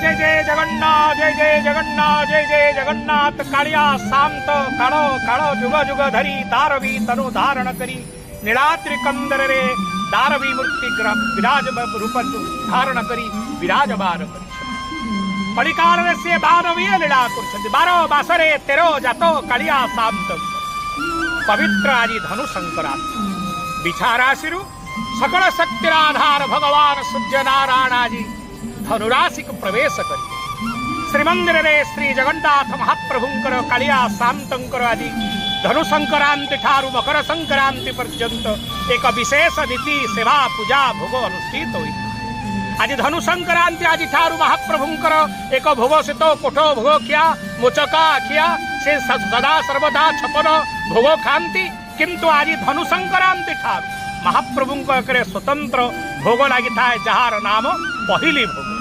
जय जय जगन्नाथ, जय जय जगन्नाथ, जय जय जगन्नाथ। कालिया शांत कालो कालो जुग जुग धरी दारवी तनु धारण करी नीलाद्रि कंदर रे दारवी मूर्ति विराज रूप धारण करी विराजमान पलिकार से दारवी लीला कर 12 मासरे 13 जातो कालिया शांत पवित्र आज धनु संक्रांति विचाराशि सकल शक्तिर आधार भगवान सूर्य नारायण आज धनुराशि को प्रवेश कर श्रीमंदिर रे श्री जगन्नाथ महाप्रभुंकर कालिया शांतर आज धनु संक्रांति ठारू मकर संक्रांति पर्यंत एक विशेष नीति सेवा पूजा भोग अनुष्ठित होई। आज धनु संक्रांति आज ठारू महाप्रभुंकर एक भोग से तो कोठो भोग किया मोचका किया से सदा सर्वदा 56 भोग खाती किंतु आज धनु संक्रांति ठारू महाप्रभुंक स्वतंत्र भोग लगी था जार नाम पहली भोग।